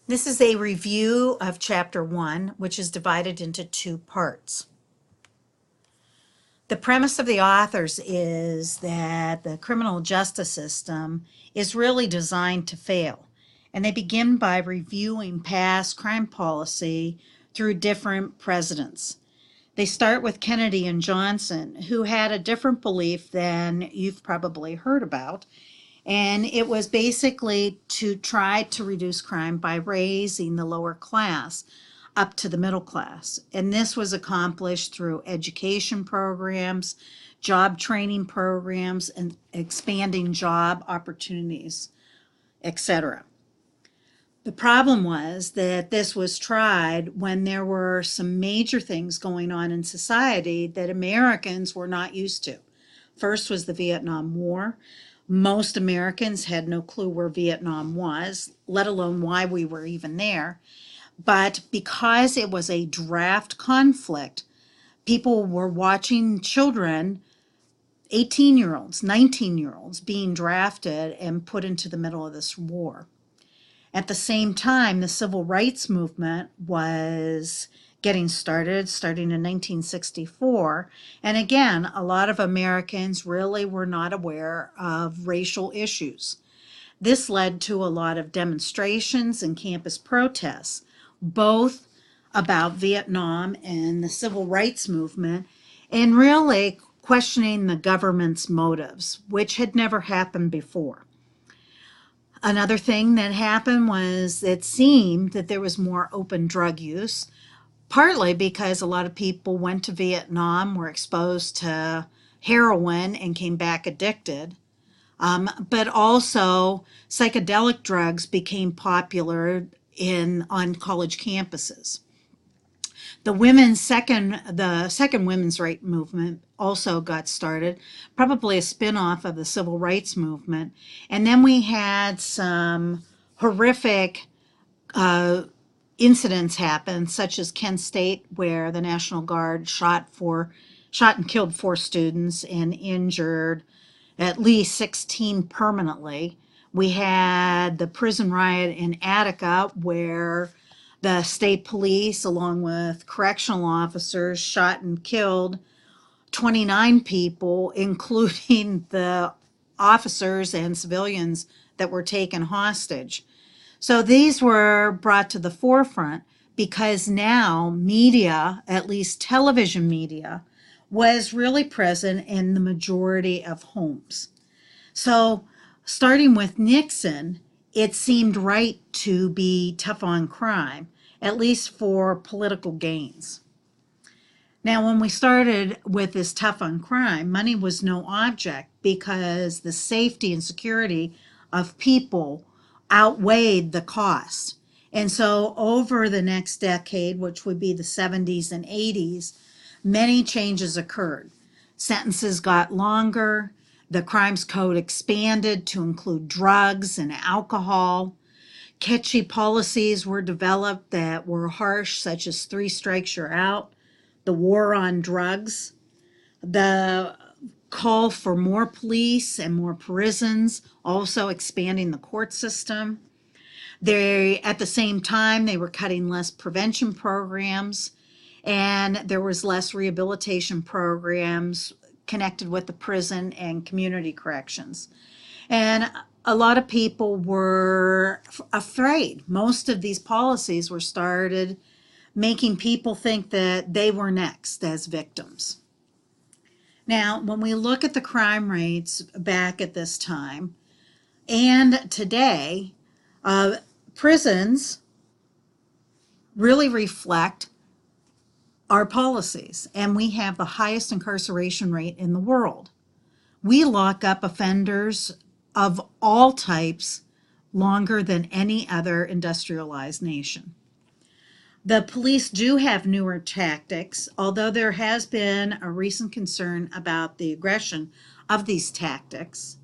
This is a review of Chapter 1, which is divided into two parts. The premise of the authors is that the criminal justice system is really designed to fail. And they begin by reviewing past crime policy through different presidents. They start with Kennedy and Johnson, who had a different belief than you've probably heard about. And it was basically to try to reduce crime by raising the lower class up to the middle class. And this was accomplished through education programs, job training programs, and expanding job opportunities, etc. The problem was that this was tried when there were some major things going on in society that Americans were not used to. First was the Vietnam War. Most Americans had no clue where Vietnam was, let alone why we were even there. But because it was a draft conflict, people were watching children, 18-year-olds, 19-year-olds, being drafted and put into the middle of this war. At the same time, the civil rights movement was getting started, starting in 1964. And again, a lot of Americans really were not aware of racial issues. This led to a lot of demonstrations and campus protests, both about Vietnam and the civil rights movement, and really questioning the government's motives, which had never happened before. Another thing that happened was it seemed that there was more open drug use, partly because a lot of people went to Vietnam, were exposed to heroin, and came back addicted. But also psychedelic drugs became popular on college campuses. The second women's rights movement also got started, probably a spin-off of the civil rights movement. And then we had some horrific uh, incidents happen, such as Kent State, where the National Guard shot and killed 4 students and injured at least 16 permanently. We had the prison riot in Attica, where the state police, along with correctional officers, shot and killed 29 people, including the officers and civilians that were taken hostage. So these were brought to the forefront because now media, at least television media, was really present in the majority of homes. So, starting with Nixon, it seemed right to be tough on crime, at least for political gains. Now, when we started with this tough on crime, money was no object because the safety and security of people outweighed the cost. And so, over the next decade, which would be the 70s and 80s, many changes occurred. Sentences got longer, the crimes code expanded to include drugs and alcohol. Catchy policies were developed that were harsh, such as 3 strikes, you're out, the war on drugs, the call for more police and more prisons, also expanding the court system. At the same time, they were cutting less prevention programs, and there was less rehabilitation programs connected with the prison and community corrections. And a lot of people were afraid. Most of these policies were started making people think that they were next as victims. Now, when we look at the crime rates back at this time and today, uh, prisons really reflect our policies, and we have the highest incarceration rate in the world. We lock up offenders of all types longer than any other industrialized nation. The police do have newer tactics, although there has been a recent concern about the aggression of these tactics.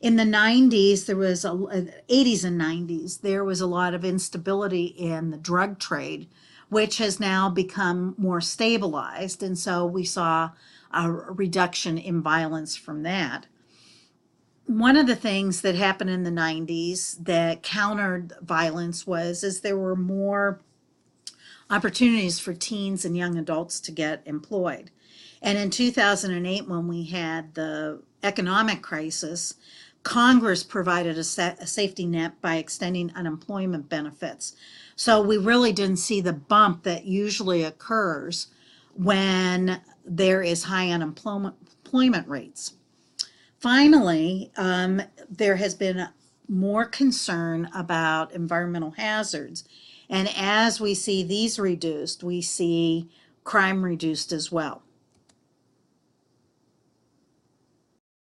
In the 90s, 80s and 90s, there was a lot of instability in the drug trade, which has now become more stabilized. And so we saw a reduction in violence from that. One of the things that happened in the 90s that countered violence was is there were more opportunities for teens and young adults to get employed. And in 2008, when we had the economic crisis, Congress provided a safety net by extending unemployment benefits. So we really didn't see the bump that usually occurs when there is high unemployment rates. Finally, there has been more concern about environmental hazards. And as we see these reduced, we see crime reduced as well.